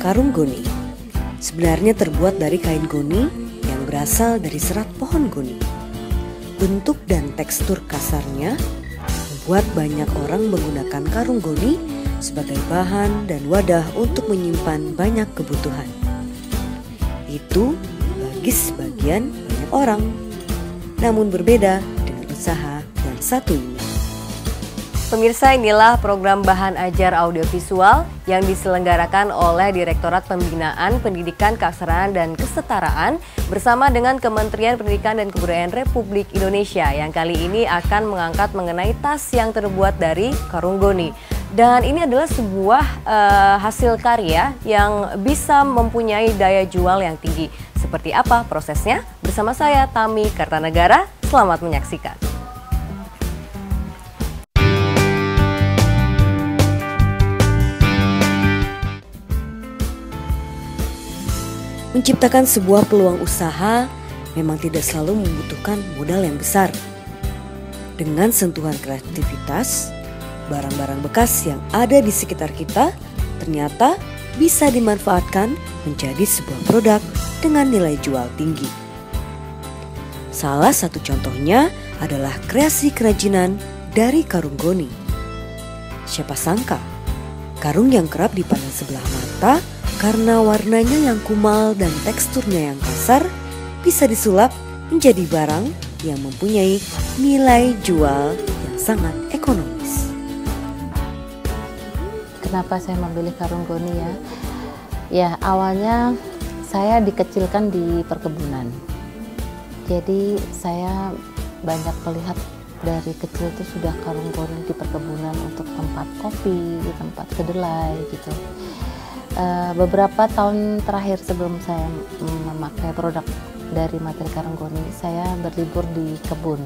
karung goni. Sebenarnya terbuat dari kain goni yang berasal dari serat pohon goni. Bentuk dan tekstur kasarnya membuat banyak orang menggunakan karung goni sebagai bahan dan wadah untuk menyimpan banyak kebutuhan. Itu bagi sebagian banyak orang. Namun berbeda dengan usaha yang satu ini. Pemirsa, inilah program Bahan Ajar Audiovisual yang diselenggarakan oleh Direktorat Pembinaan Pendidikan Keaksaraan dan Kesetaraan bersama dengan Kementerian Pendidikan dan Kebudayaan Republik Indonesia yang kali ini akan mengangkat mengenai tas yang terbuat dari karung goni. Dan ini adalah sebuah hasil karya yang bisa mempunyai daya jual yang tinggi. Seperti apa prosesnya? Bersama saya Tami Kartanegara, selamat menyaksikan. Menciptakan sebuah peluang usaha memang tidak selalu membutuhkan modal yang besar. Dengan sentuhan kreativitas, barang-barang bekas yang ada di sekitar kita ternyata bisa dimanfaatkan menjadi sebuah produk dengan nilai jual tinggi. Salah satu contohnya adalah kreasi kerajinan dari karung goni. Siapa sangka, karung yang kerap dipandang sebelah mata karena warnanya yang kumal dan teksturnya yang kasar bisa disulap menjadi barang yang mempunyai nilai jual yang sangat ekonomis. Kenapa saya memilih karung goni ya? Ya, awalnya saya dikecilkan di perkebunan. Jadi saya banyak melihat dari kecil itu sudah karung goni di perkebunan untuk tempat kopi, di tempat kedelai gitu. Beberapa tahun terakhir sebelum saya memakai produk dari materi karung goni, saya berlibur di kebun.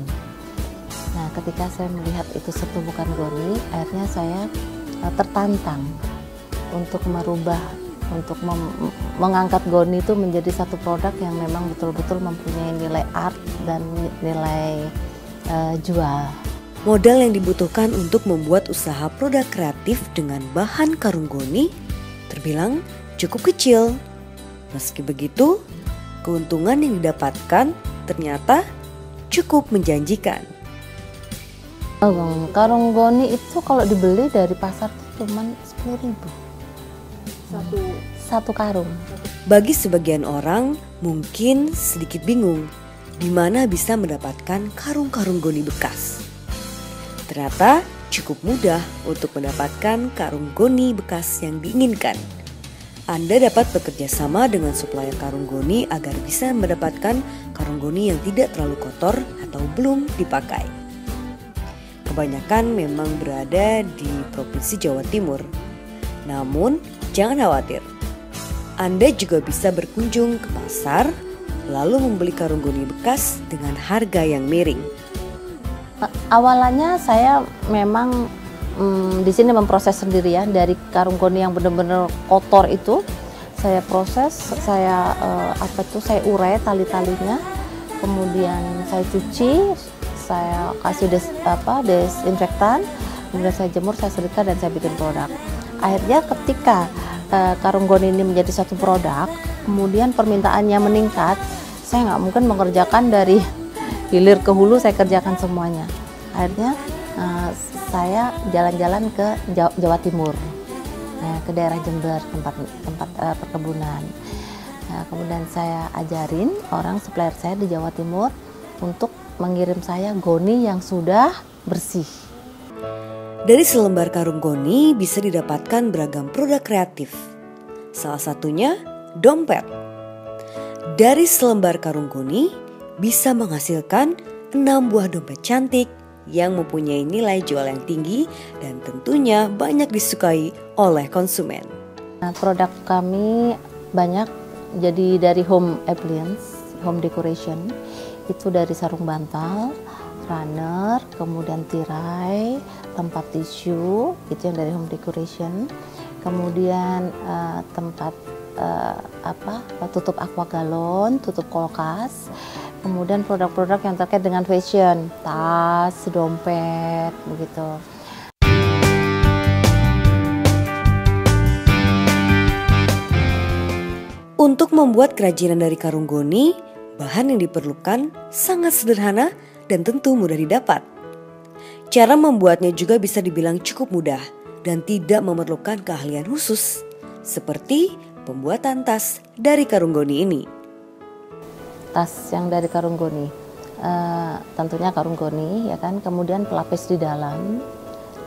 Nah, ketika saya melihat itu setumbukan goni, akhirnya saya tertantang untuk merubah, untuk mengangkat goni itu menjadi satu produk yang memang betul-betul mempunyai nilai art dan nilai jual. Modal yang dibutuhkan untuk membuat usaha produk kreatif dengan bahan karung goni terbilang cukup kecil. Meski begitu, keuntungan yang didapatkan ternyata cukup menjanjikan. Karung goni itu kalau dibeli dari pasar itu cuma 10.000 satu karung. Bagi sebagian orang mungkin sedikit bingung di mana bisa mendapatkan karung-karung goni bekas. Ternyata cukup mudah untuk mendapatkan karung goni bekas yang diinginkan. Anda dapat bekerja sama dengan supplier karung goni agar bisa mendapatkan karung goni yang tidak terlalu kotor atau belum dipakai. Kebanyakan memang berada di Provinsi Jawa Timur. Namun, jangan khawatir. Anda juga bisa berkunjung ke pasar lalu membeli karung goni bekas dengan harga yang miring. Awalnya saya memang di sini memproses sendiri ya, dari karung goni yang benar-benar kotor itu saya proses, saya saya urai tali-talinya, kemudian saya cuci, saya kasih desinfektan, kemudian saya jemur, saya setrika dan saya bikin produk. Akhirnya ketika karung goni ini menjadi satu produk, kemudian permintaannya meningkat, saya nggak mungkin mengerjakan dari hilir ke hulu, saya kerjakan semuanya. Akhirnya saya jalan-jalan ke Jawa Timur, ke daerah Jember, tempat perkebunan. Kemudian saya ajarin orang supplier saya di Jawa Timur untuk mengirim saya goni yang sudah bersih. Dari selembar karung goni bisa didapatkan beragam produk kreatif. Salah satunya dompet. Dari selembar karung goni bisa menghasilkan 6 buah dompet cantik yang mempunyai nilai jual yang tinggi dan tentunya banyak disukai oleh konsumen. Nah, produk kami banyak, jadi dari home appliance, home decoration, itu dari sarung bantal, runner, kemudian tirai, tempat tisu, itu yang dari home decoration, kemudian tempat tutup aqua galon, tutup kulkas, kemudian produk-produk yang terkait dengan fashion, tas, dompet, begitu. Untuk membuat kerajinan dari karung goni, bahan yang diperlukan sangat sederhana dan tentu mudah didapat. Cara membuatnya juga bisa dibilang cukup mudah dan tidak memerlukan keahlian khusus, seperti pembuatan tas dari karung goni ini. Tas yang dari karung goni, tentunya karung goni ya kan, kemudian pelapis di dalam,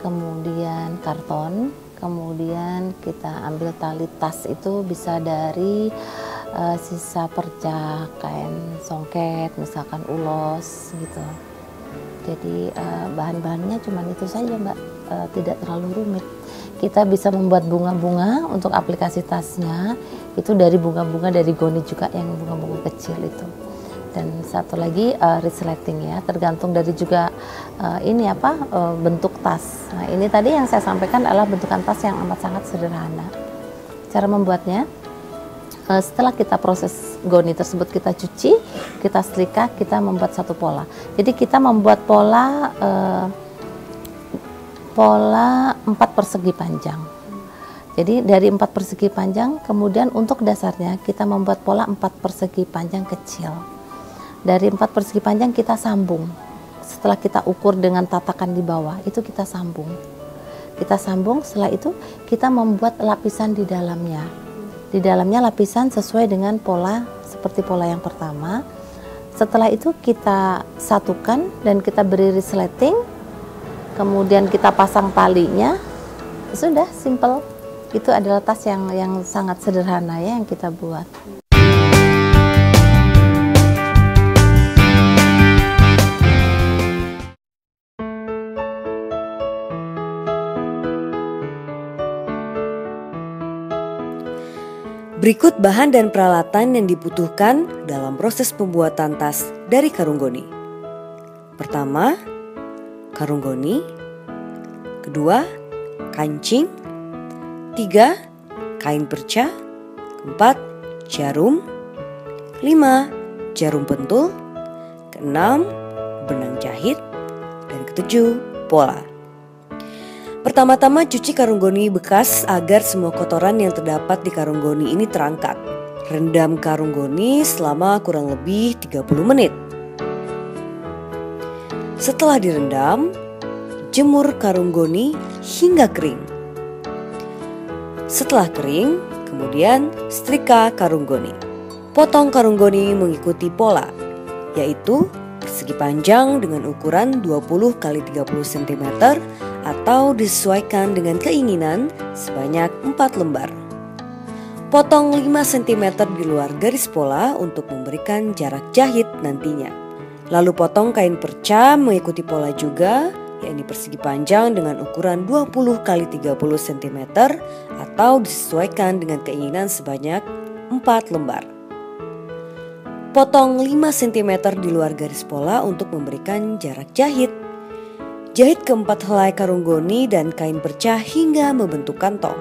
kemudian karton, kemudian kita ambil tali tas itu bisa dari sisa perca, kain songket, misalkan ulos gitu. Jadi bahan-bahannya cuma itu saja Mbak, tidak terlalu rumit. Kita bisa membuat bunga-bunga untuk aplikasi tasnya, itu dari bunga-bunga dari goni juga yang bunga-bunga kecil itu. Dan satu lagi resleting ya, tergantung dari juga bentuk tas. Nah ini tadi yang saya sampaikan adalah bentukan tas yang amat sangat sederhana. Cara membuatnya, setelah kita proses goni tersebut kita cuci, kita setrika, kita membuat satu pola. Jadi kita membuat pola 4 persegi panjang. Jadi dari 4 persegi panjang, kemudian untuk dasarnya kita membuat pola 4 persegi panjang kecil. Dari 4 persegi panjang kita sambung. Setelah kita ukur dengan tatakan di bawah, itu kita sambung. Kita sambung, setelah itu kita membuat lapisan di dalamnya. Di dalamnya lapisan sesuai dengan pola, seperti pola yang pertama. Setelah itu kita satukan dan kita beri resleting. Kemudian kita pasang talinya. Sudah, simple. Itu adalah tas yang sangat sederhana ya yang kita buat. Berikut bahan dan peralatan yang dibutuhkan dalam proses pembuatan tas dari karung goni. Pertama, karung goni. Kedua, kancing. 3, kain perca. 4, jarum. 5, jarum pentul. 6, benang jahit. Dan 7, pola. Pertama-tama cuci karung goni bekas agar semua kotoran yang terdapat di karung goni ini terangkat. Rendam karung goni selama kurang lebih 30 menit. Setelah direndam, jemur karung goni hingga kering. Setelah kering, kemudian setrika karung goni. Potong karung goni mengikuti pola, yaitu persegi panjang dengan ukuran 20 x 30 cm atau disesuaikan dengan keinginan sebanyak 4 lembar. Potong 5 cm di luar garis pola untuk memberikan jarak jahit nantinya. Lalu potong kain perca mengikuti pola juga, yakni persegi panjang dengan ukuran 20 x 30 cm atau disesuaikan dengan keinginan sebanyak 4 lembar. Potong 5 cm di luar garis pola untuk memberikan jarak jahit. Jahit keempat helai karung goni dan kain perca hingga membentuk kantong.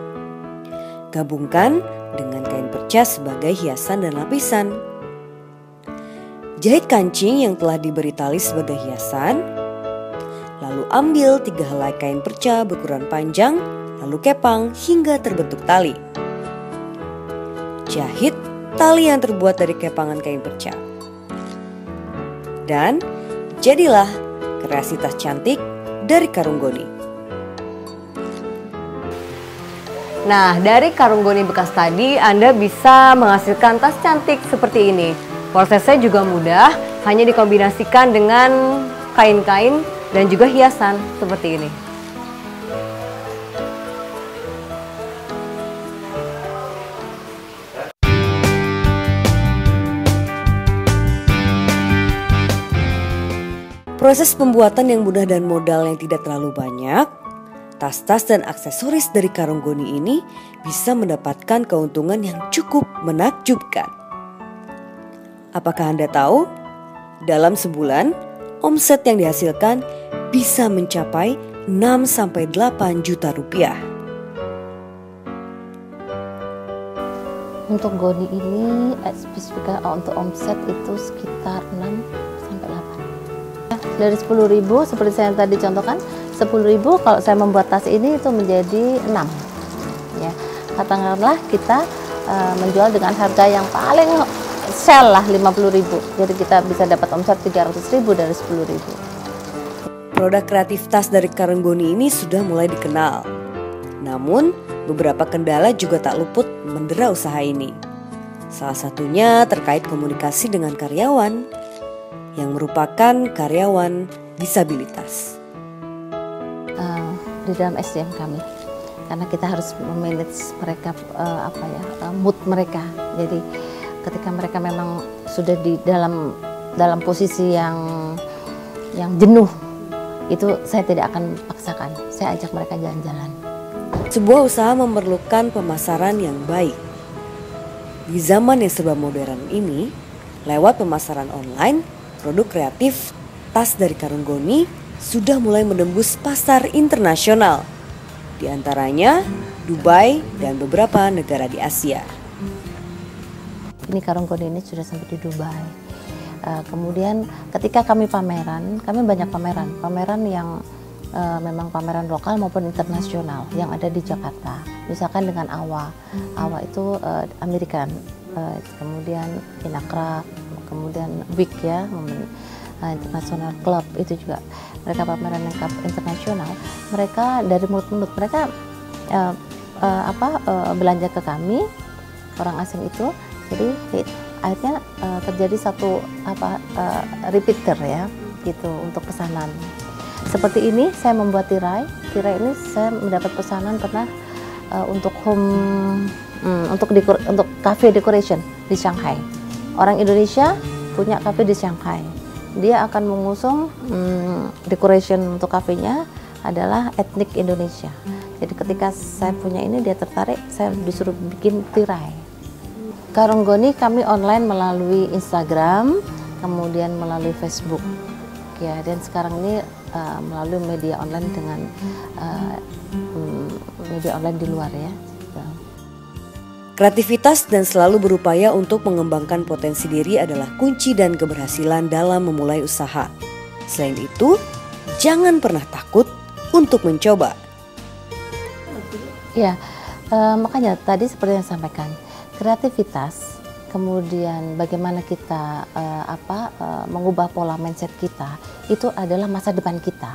Gabungkan dengan kain perca sebagai hiasan dan lapisan. Jahit kancing yang telah diberi tali sebagai hiasan. Lalu ambil 3 helai kain perca berukuran panjang, lalu kepang hingga terbentuk tali. Jahit tali yang terbuat dari kepangan kain perca. Dan jadilah kreasi tas cantik dari karung goni. Nah, dari karung goni bekas tadi Anda bisa menghasilkan tas cantik seperti ini. Prosesnya juga mudah, hanya dikombinasikan dengan kain-kain dan juga hiasan seperti ini. Proses pembuatan yang mudah dan modal yang tidak terlalu banyak, tas-tas dan aksesoris dari karung goni ini bisa mendapatkan keuntungan yang cukup menakjubkan. Apakah Anda tahu? Dalam sebulan, omset yang dihasilkan bisa mencapai 6-8 juta rupiah. Untuk goni ini spesifika untuk omset itu sekitar 6-8. Dari 10.000 seperti saya tadi contohkan, 10.000 kalau saya membuat tas ini itu menjadi 6. Ya, katakanlah kita menjual dengan harga yang paling sell lah 50.000. Jadi kita bisa dapat omset 300.000 dari 10.000. Produk kreatif tas dari Karenggoni ini sudah mulai dikenal. Namun, beberapa kendala juga tak luput mendera usaha ini. Salah satunya terkait komunikasi dengan karyawan yang merupakan karyawan disabilitas. Di dalam SDM kami, karena kita harus memanage mereka, mood mereka. Jadi ketika mereka memang sudah di dalam posisi yang jenuh, itu saya tidak akan paksakan. Saya ajak mereka jalan-jalan. Sebuah usaha memerlukan pemasaran yang baik. Di zaman yang serba modern ini, lewat pemasaran online, produk kreatif tas dari Karenggoni sudah mulai menembus pasar internasional. Di antaranya Dubai dan beberapa negara di Asia. Ini Karenggoni ini sudah sampai di Dubai. Kemudian ketika kami pameran, kami banyak pameran yang memang pameran lokal maupun internasional yang ada di Jakarta. Misalkan dengan AWA itu American, kemudian Inakraf, kemudian WIC ya, International Club, itu juga mereka pameran lengkap internasional. Mereka dari mulut-mulut mereka belanja ke kami, orang asing itu. Jadi akhirnya terjadi satu repeater ya, gitu untuk pesanan. Seperti ini saya membuat tirai ini saya mendapat pesanan pernah untuk untuk cafe decoration di Shanghai. Orang Indonesia punya cafe di Shanghai. Dia akan mengusung decoration untuk kafenya adalah etnik Indonesia. Jadi ketika saya punya ini dia tertarik, saya disuruh bikin tirai. Karenggoni kami online melalui Instagram, kemudian melalui Facebook, ya, dan sekarang ini melalui media online dengan media online di luar ya. Kreativitas dan selalu berupaya untuk mengembangkan potensi diri adalah kunci dan keberhasilan dalam memulai usaha. Selain itu, jangan pernah takut untuk mencoba. Ya, makanya tadi seperti yang saya sampaikan, kreativitas, kemudian bagaimana kita mengubah pola mindset kita, itu adalah masa depan kita.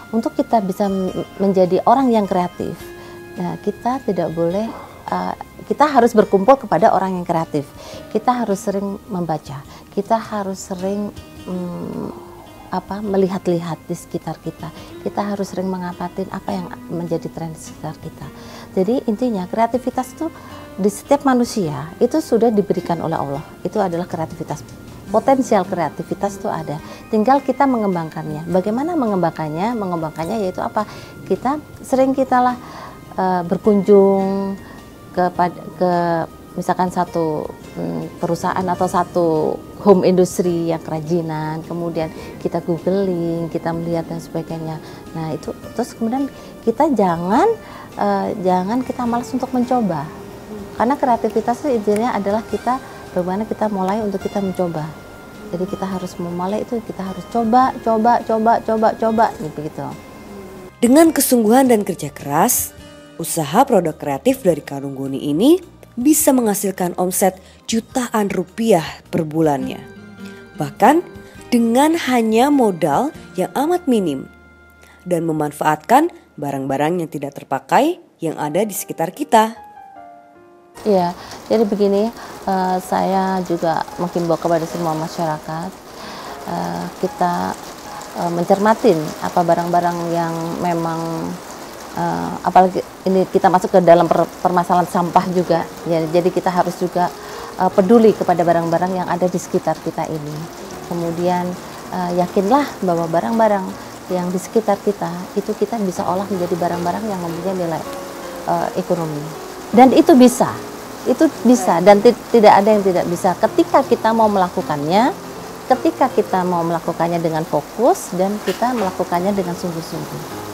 Untuk kita bisa menjadi orang yang kreatif, nah, kita tidak boleh, kita harus berkumpul kepada orang yang kreatif. Kita harus sering membaca, kita harus sering melihat-lihat di sekitar kita. Kita harus sering mengamati apa yang menjadi tren di sekitar kita. Jadi intinya kreativitas itu di setiap manusia itu sudah diberikan oleh Allah. Itu adalah kreativitas. Potensial kreativitas itu ada. Tinggal kita mengembangkannya. Bagaimana mengembangkannya? Mengembangkannya yaitu apa? Kita berkunjung ke misalkan satu perusahaan atau satu home industry yang kerajinan, kemudian kita googling, kita melihat dan sebagainya. Nah itu terus kemudian kita jangan kita malas untuk mencoba, karena kreativitas itu intinya adalah kita bagaimana kita mulai untuk kita mencoba. Jadi kita harus memulai itu, kita harus coba gitu. Dengan kesungguhan dan kerja keras, usaha produk kreatif dari Karenggoni ini bisa menghasilkan omset jutaan rupiah per bulannya. Bahkan dengan hanya modal yang amat minim dan memanfaatkan barang-barang yang tidak terpakai yang ada di sekitar kita. Iya, jadi begini, saya juga menghimbau kepada semua masyarakat, kita mencermatin apa barang-barang yang memang apalagi ini kita masuk ke dalam permasalahan sampah juga ya, jadi kita harus juga peduli kepada barang-barang yang ada di sekitar kita ini. Kemudian yakinlah bahwa barang-barang yang di sekitar kita itu kita bisa olah menjadi barang-barang yang mempunyai nilai ekonomi, dan itu bisa dan tidak ada yang tidak bisa ketika kita mau melakukannya, dengan fokus dan kita melakukannya dengan sungguh-sungguh.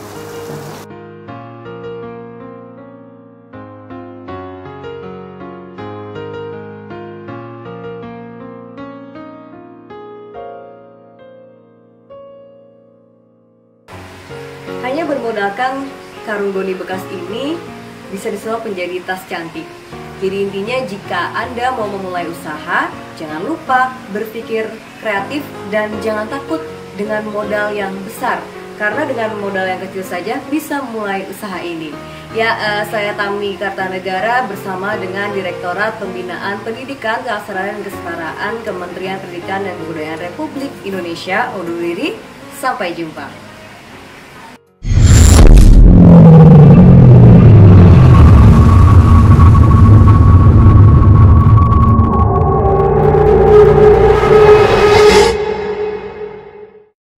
Hanya bermodalkan Karenggoni bekas ini bisa disulap menjadi tas cantik Jadi intinya jika Anda mau memulai usaha, jangan lupa berpikir kreatif dan jangan takut dengan modal yang besar. Karena dengan modal yang kecil saja bisa mulai usaha ini. Ya, saya Tami Kartanegara bersama dengan Direktorat Pembinaan Pendidikan, Keaksaraan dan Kesetaraan Kementerian Pendidikan dan Kebudayaan Republik Indonesia, undur diri. Sampai jumpa.